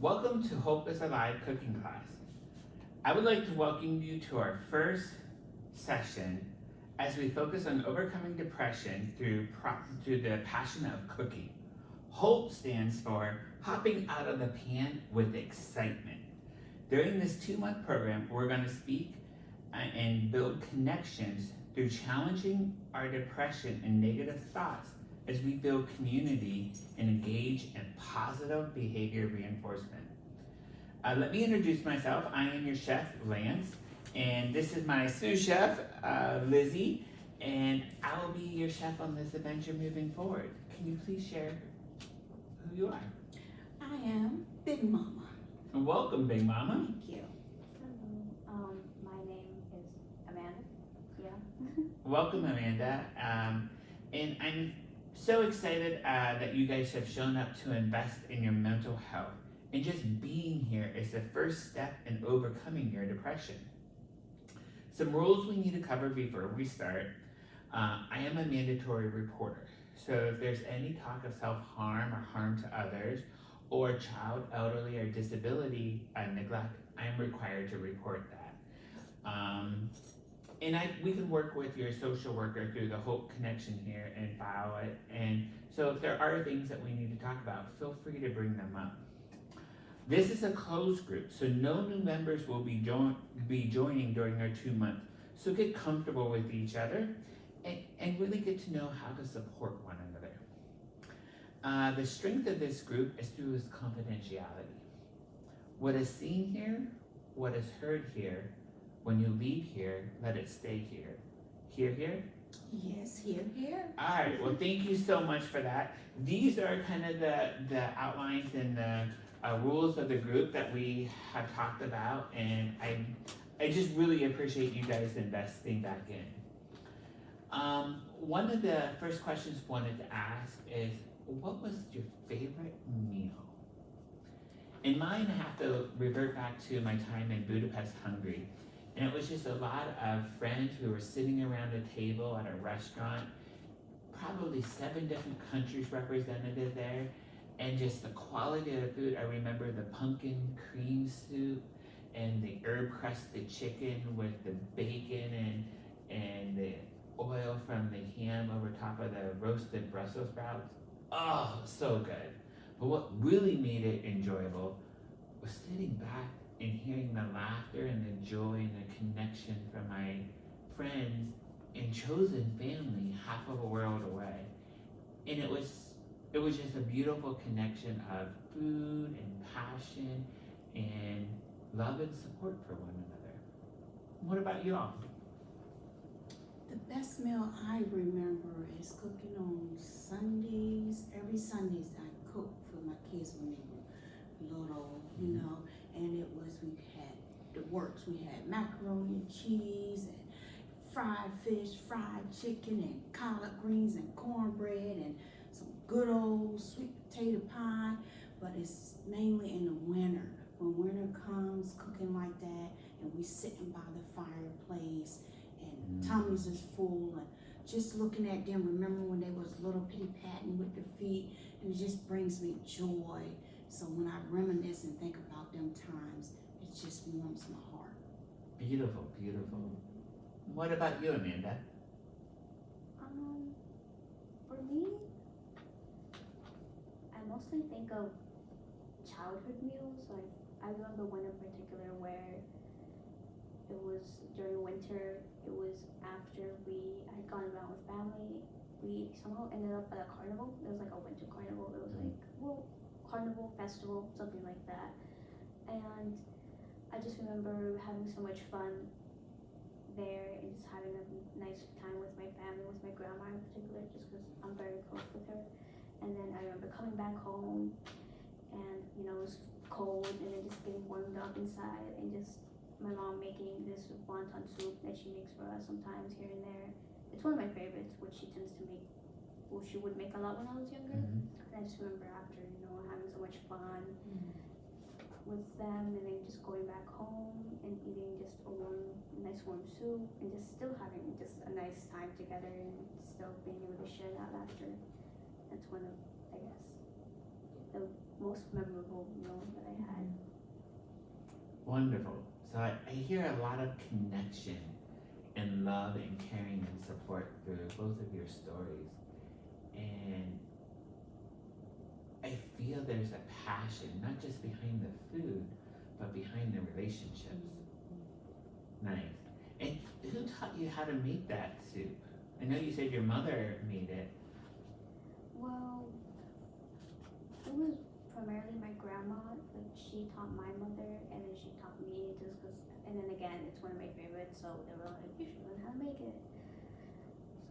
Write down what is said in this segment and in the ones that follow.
Welcome to Hope is Alive cooking class. I would like to welcome you to our first session as we focus on overcoming depression through the passion of cooking. HOPE stands for Hopping Out of the Pan with Excitement. During this 2-month program, we're going to speak and build connections through challenging our depression and negative thoughts as we build community and engage in positive behavior reinforcement. Let me introduce myself. I am your chef, Lance, and this is my sous chef, Lizzie, and I will be your chef on this adventure moving forward. Can you please share who you are? I am Big Mama. And welcome, Big Mama. Thank you. Hello, my name is Amanda. Yeah. Welcome, Amanda. And I'm so excited that you guys have shown up to invest in your mental health. And just being here is the first step in overcoming your depression. Some rules we need to cover before we start. I am a mandatory reporter. So if there's any talk of self-harm or harm to others, or child, elderly, or disability neglect, I am required to report that. And we can work with your social worker through the HOPE connection here and file it. And so if there are things that we need to talk about, feel free to bring them up. This is a closed group, so no new members will be joining during our 2 months. So get comfortable with each other and really get to know how to support one another. The strength of this group is through its confidentiality. What is seen here, what is heard here, when you leave here, let it stay here. Here? Yes, here. All right, well, thank you so much for that. These are kind of the outlines and the rules of the group that we have talked about, and I just really appreciate you guys investing back in. One of the first questions I wanted to ask is, what was your favorite meal? In mine, I have to revert back to my time in Budapest, Hungary. And it was just a lot of friends who were sitting around a table at a restaurant, probably 7 different countries represented there, and just the quality of the food. I remember the pumpkin cream soup and the herb crusted chicken with the bacon and the oil from the ham over top of the roasted Brussels sprouts. Oh, so good. But what really made it enjoyable was sitting back and hearing the laughter and the joy and the connection from my friends and chosen family half of a world away. And it was just a beautiful connection of food and passion and love and support for one another. What about you all? The best meal I remember is cooking on Sundays. Every Sundays I cook for my kids when they were little, and it was, we had the works. We had macaroni and cheese and fried fish, fried chicken, and collard greens and cornbread and some good old sweet potato pie. But it's mainly in the winter. When winter comes, cooking like that, and we sitting by the fireplace, and tummies is full, and just looking at them, remember when they was little pitty patting with their feet, and it just brings me joy. So when I reminisce and think about them times, it just warms my heart. Beautiful, beautiful. What about you, Amanda? For me, I mostly think of childhood meals. Like, I remember one in particular where it was during winter. It was after we had gone around with family. We somehow ended up at a carnival. It was like a winter carnival. It was like, carnival festival, something like that. And I just remember having so much fun there and just having a nice time with my family, with my grandma in particular, just because I'm very close with her. And then I remember coming back home and it was cold, and then just getting warmed up inside, and just my mom making this wonton soup that she makes for us sometimes here and there. It's one of my favorites, which she tends to make, well, she would make a lot when I was younger. And I just remember after, having so much fun with them, and then just going back home and eating just a nice warm soup, and just still having just a nice time together, and still being able to share that laughter. That's one of, I guess, the most memorable meal that I had. Wonderful. So I hear a lot of connection and love and caring and support through both of your stories. And I feel there's a passion, not just behind the food, but behind the relationships. Nice. And who taught you how to make that soup? I know you said your mother made it. Well, it was primarily my grandma. Like she taught my mother, and then she taught me. Just cause, and then again, it's one of my favorites. So they were like, "You should learn how to make it."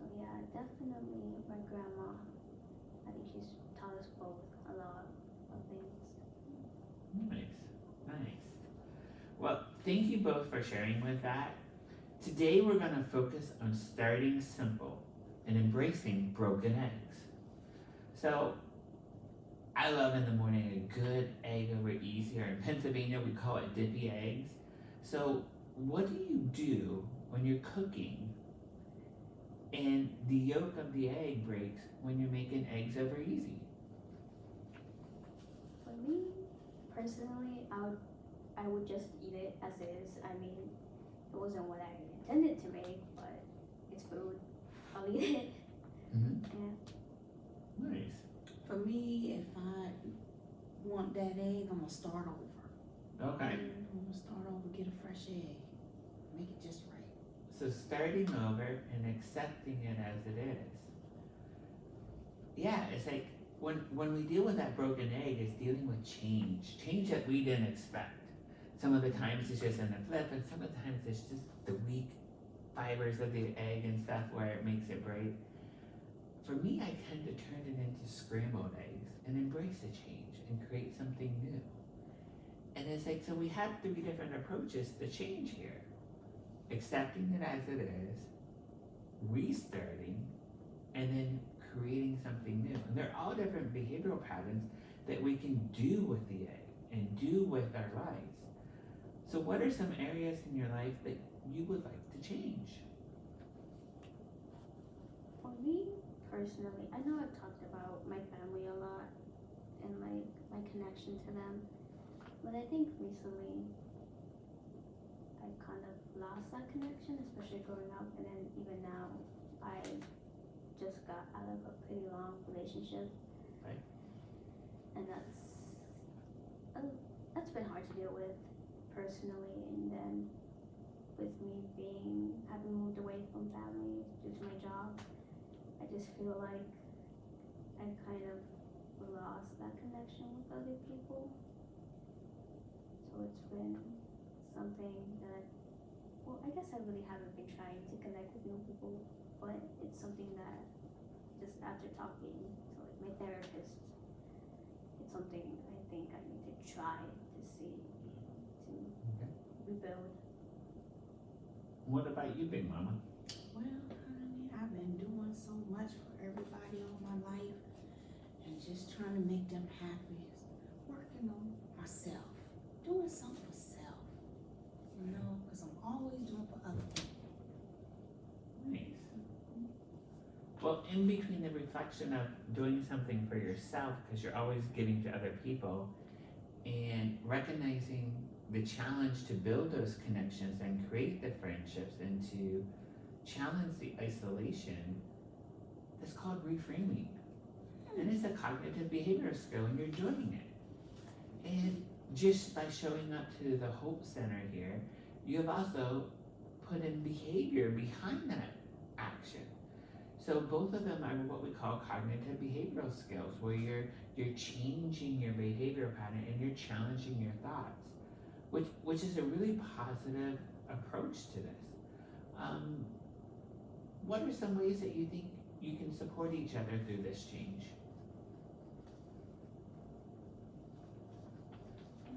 So yeah, definitely my grandma. I think she's taught us both a lot of things. Nice, nice. Well, thank you both for sharing with that. Today we're going to focus on starting simple and embracing broken eggs. So, I love in the morning a good egg over easy, or in Pennsylvania we call it dippy eggs. So, what do you do when you're cooking and the yolk of the egg breaks when you're making eggs over easy? For me, personally, I would just eat it as is. I mean, it wasn't what I intended to make, but it's food. I'll eat it. Mhm. Yeah. Nice. For me, if I want that egg, I'm gonna start over. Okay. I'm gonna start over, get a fresh egg, make it just right. So starting over and accepting it as it is. Yeah, it's like when we deal with that broken egg, it's dealing with change that we didn't expect. Some of the times it's just in a flip, and some of the times it's just the weak fibers of the egg and stuff where it makes it break. For me, I tend to turn it into scrambled eggs and embrace the change and create something new. And it's like, so we have 3 different approaches to change here. Accepting it as it is, restarting, and then creating something new. And they're all different behavioral patterns that we can do with the egg and do with our lives. So what are some areas in your life that you would like to change? For me, personally, I know I've talked about my family a lot and like my connection to them, but I think recently I kind of lost that connection, especially growing up, and then even now I just got out of a pretty long relationship. Right. And that's been hard to deal with personally, and then with me having moved away from family due to my job, I just feel like I kind of lost that connection with other people. So it's been something that, I guess I really haven't been trying to connect with new people, but it's something that just after talking to like my therapist, it's something I think I need to try to see, to rebuild. What about you, Big Mama? Well, honey, I've been doing so much for everybody all my life and just trying to make them happy. Working on myself, doing something for self, because I'm always doing for other people. Nice. Well, in between the reflection of doing something for yourself, because you're always giving to other people, and recognizing the challenge to build those connections and create the friendships and to challenge the isolation, that's called reframing. And it's a cognitive behavior skill, and you're doing it. And just by showing up to the Hope Center here, you have also put in behavior behind that action. So both of them are what we call cognitive behavioral skills, where you're changing your behavior pattern and you're challenging your thoughts, which is a really positive approach to this. What are some ways that you think you can support each other through this change? I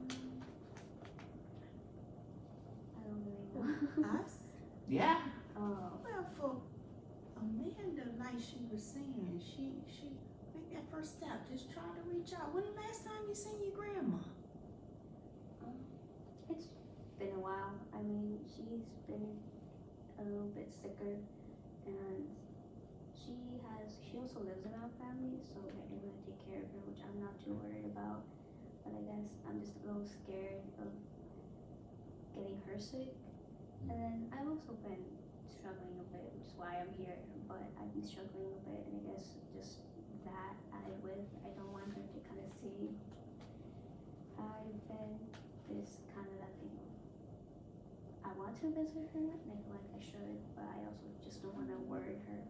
don't really know. Us? Yeah. Oh, Well, for Amanda, like she was saying, she make that first step. Just try to reach out. When the last time you seen your grandma? it's been a while. I mean, she's been a little bit sicker, and she also lives in our family, so they're gonna take care of her, which I'm not too worried about. but I guess I'm just a little scared of getting her sick. And then I've also been struggling a bit, which is why I'm here, but I've been struggling a bit, and I guess just that added with, I don't want her to kind of see I've been this kind of that thing. I want to visit her, and I feel like I should, but I also just don't want to worry her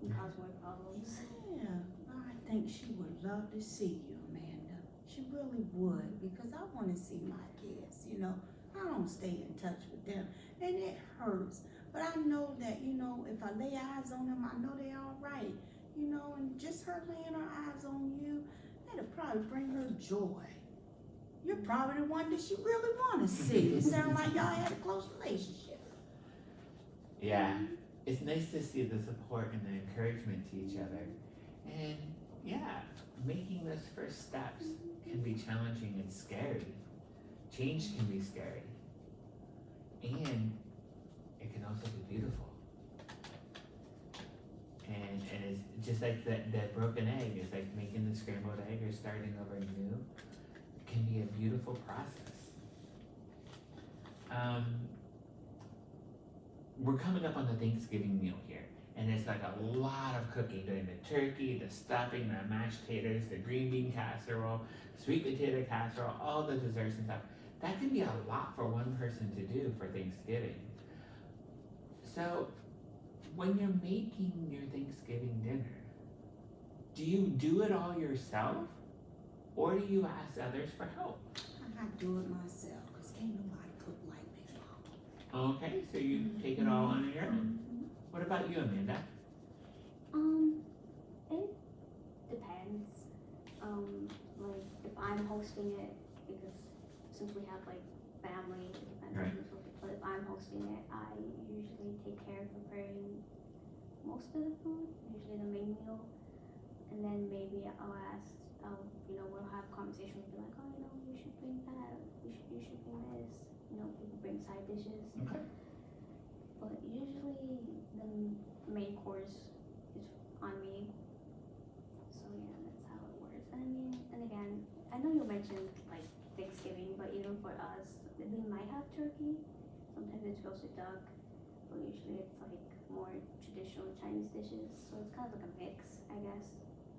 and cause more problems. Yeah, I think she would love to see you, Amanda. She really would, because I want to see my kids, you know. I don't stay in touch with them, and it hurts. But I know that, you know, if I lay eyes on them, I know they're all right, you know, and just her laying her eyes on you, that'll probably bring her joy. You're probably the one that she really want to see. It sounds like y'all had a close relationship. Yeah, it's nice to see the support and the encouragement to each other. And yeah, making those first steps can be challenging and scary. Change can be scary. And it can also be beautiful. And it's just like that broken egg, it's like making the scrambled egg or starting over new. It can be a beautiful process. We're coming up on the Thanksgiving meal here, and it's like a lot of cooking, doing the turkey, the stuffing, the mashed potatoes, the green bean casserole, sweet potato casserole, all the desserts and stuff. That can be a lot for one person to do for Thanksgiving. So, when you're making your Thanksgiving dinner, do you do it all yourself, or do you ask others for help? I do it myself, because can't nobody cook like Big Mama. Okay, so you take it all on your own. What about you, Amanda? It depends. Like if I'm hosting it, because since we have like family, it depends on Right. who's hosting. But if I'm hosting it, I usually take care of preparing most of the food, usually the main meal, and then maybe we'll have conversations, be like, oh, you know, you should bring that, you should bring this, you know, people bring side dishes. Okay. But usually the main course is on me. So yeah, that's how it works. And I mean, and again, I know you mentioned like Thanksgiving, but even for us, we might have turkey. Sometimes it's roasted duck, but usually it's like more traditional Chinese dishes. So it's kind of like a mix, I guess.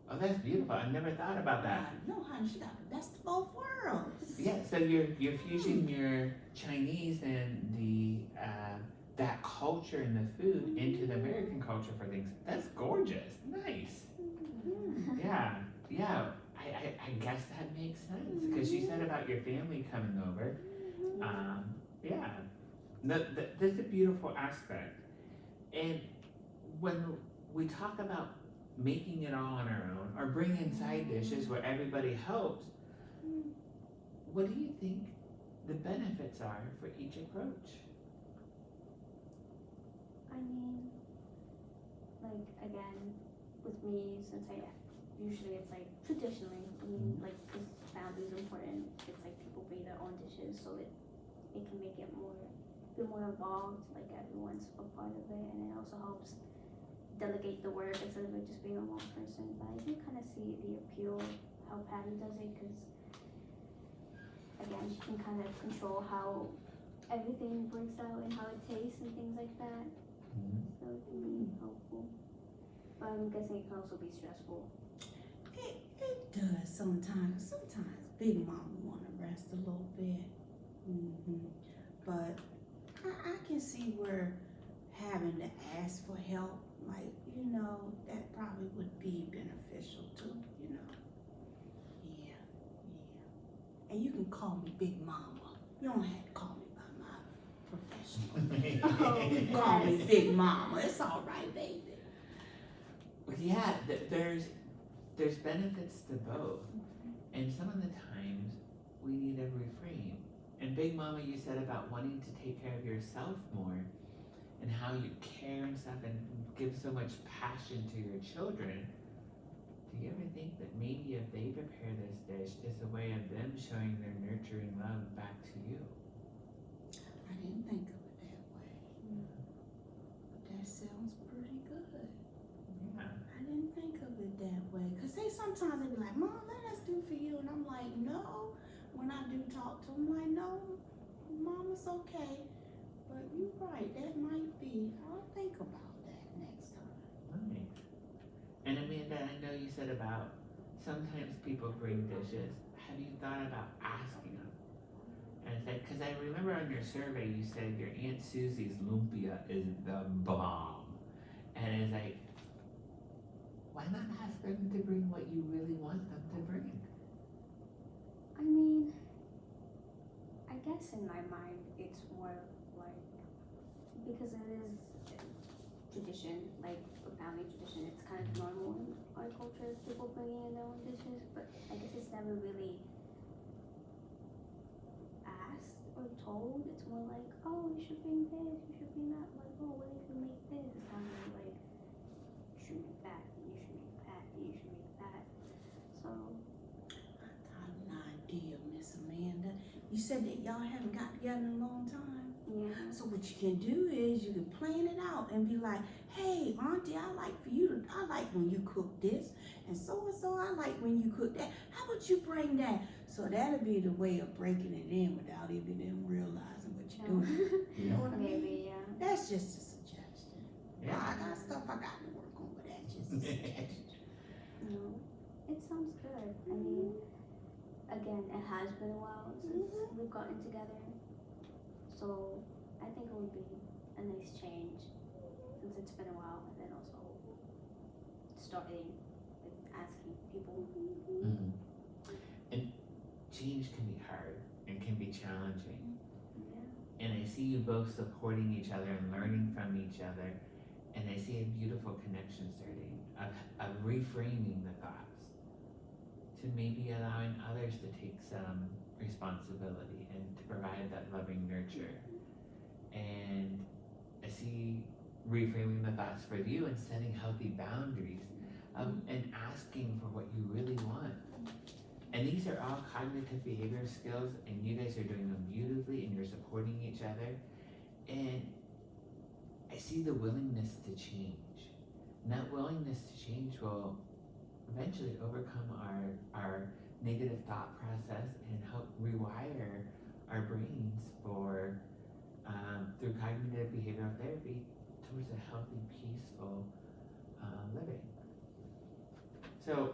Oh, that's beautiful. I never thought about that. No, honey, she got the best of both worlds. Yeah, so you're fusing your Chinese and the that culture and the food into the American culture for things. That's gorgeous. Nice. Yeah. I guess that makes sense because you said about your family coming over. Yeah, that's a beautiful aspect. And when we talk about making it all on our own or bringing side dishes where everybody helps, what do you think the benefits are for each approach? I mean, like again, with me, since usually it's like traditionally, I mean, like because family is important, it's like people bring their own dishes, so it can make it feel more involved, like everyone's a part of it, and it also helps delegate the work instead of it just being on one person. But I do kind of see the appeal of how Patty does it, because again, she can kind of control how everything works out and how it tastes and things like that. So it can be helpful. But I'm guessing it can also be stressful. It does sometimes. Sometimes Big Mama want to rest a little bit. But I can see where having to ask for help, like, you know, that probably would be beneficial too, you know. Yeah. And you can call me Big Mama. You don't have to call me by my professional name. You can call me Big Mama. It's all right, baby. Yeah, there's benefits to both, and some of the times we need a reframe. And Big Mama, you said about wanting to take care of yourself more, and how you care and stuff, and give so much passion to your children. Do you ever think that maybe if they prepare this dish, it's a way of them showing their nurturing love back to you? I didn't think of it that way. But that sounds pretty good. Yeah. I didn't think of it that way. Because sometimes they be like, Mom, let us best do for you? And I'm like, no. When I do talk to him, like, no, Mama's okay. But you're right, that might be. I'll think about that next time. Right. And Amanda, I know you said about sometimes people bring dishes. Have you thought about asking them? And I said, because I remember on your survey you said your Aunt Susie's lumpia is the bomb. And it's like, why not ask them to bring what you really want them to bring? I mean, I guess in my mind it's more like, because it is tradition, like a family tradition, it's kind of normal in our culture, people bringing in their own dishes, but I guess it's never really asked or told. It's more like, oh, you should bring this, you should bring that, like, oh, what if you make this? It's kind of like, you should make that, you should make that, you should make that. So, I got an idea, Miss Amanda. You said that y'all haven't got together in a long time. yeah. So what you can do is you can plan it out and be like, hey, Auntie, I like when you cook this, and so I like when you cook that. How about you bring that? So that'll be the way of breaking it in without even them realizing what you're doing. You know what I mean? Maybe, yeah. That's just a suggestion. Yeah. I got stuff I got to work on, but that's just a suggestion. No, it sounds good. I mean, again, it has been a while since we've gotten together, so I think it would be a nice change since it's been a while, and then also starting with asking people. Mm-hmm. And change can be hard and can be challenging. Yeah. And I see you both supporting each other and learning from each other. And I see a beautiful connection starting of reframing the thoughts to maybe allowing others to take some responsibility and to provide that loving nurture. And I see reframing the thoughts for you and setting healthy boundaries and asking for what you really want. And these are all cognitive behavior skills, and you guys are doing them beautifully, and you're supporting each other. And I see the willingness to change. And that willingness to change will eventually overcome our negative thought process and help rewire our brains for through cognitive behavioral therapy towards a healthy, peaceful living. So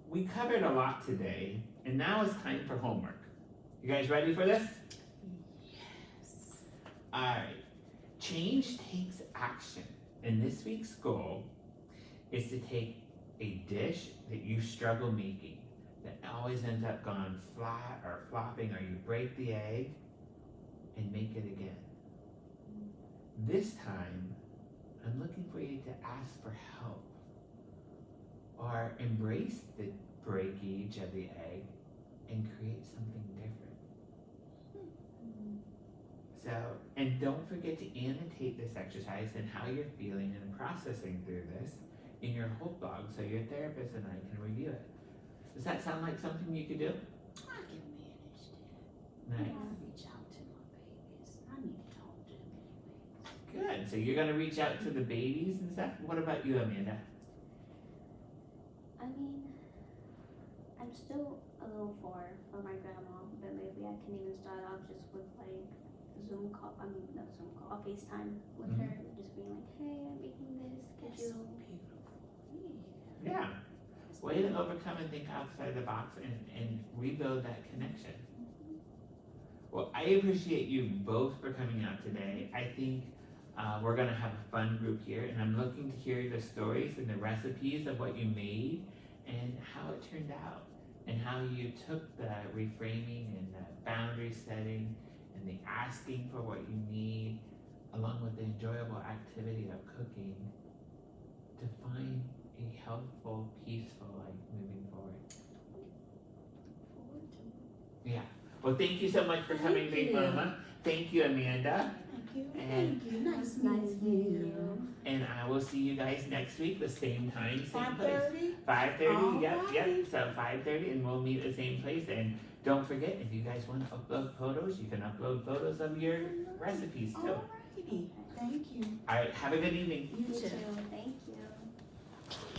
we covered a lot today, and now it's time for homework. You guys ready for this? Yes. All right. Change takes action. And this week's goal is to take a dish that you struggle making, that always ends up gone flat or flopping, or you break the egg, and make it again. This time, I'm looking for you to ask for help or embrace the breakage of the egg and create something different. So, and don't forget to annotate this exercise and how you're feeling and processing through this in your Hope log so your therapist and I can review it. Does that sound like something you could do? I can manage that. Nice. I reach out to my babies. I need to talk to them anyways. Good. So you're gonna reach out to the babies and stuff? What about you, Amanda? I mean, I'm still a little far from my grandma, but maybe I can even start off just with like Zoom call, not Zoom call, FaceTime with her, just being like, hey, I'm making this, could That's you? so beautiful. Yeah. Way to overcome and think outside the box and rebuild that connection. Well, I appreciate you both for coming out today. I think we're gonna have a fun group here, and I'm looking to hear the stories and the recipes of what you made and how it turned out, and how you took the reframing and the boundary setting and the asking for what you need, along with the enjoyable activity of cooking, to find a healthful, peaceful life moving forward. Forward to Yeah. Well, thank you so much for coming, Thank Big you. Mama. Thank you, Amanda. Thank you. And- Thank you. Nice Nice meeting meeting you. you. And I will see you guys next week, the same time, same place. 5:30? 5:30, yep. Alrighty. So 5:30, and we'll meet at the same place. And don't forget, if you guys want to upload photos, you can upload photos of your recipes too. Alrighty. Thank you. All right, have a good evening. You You too. too, thank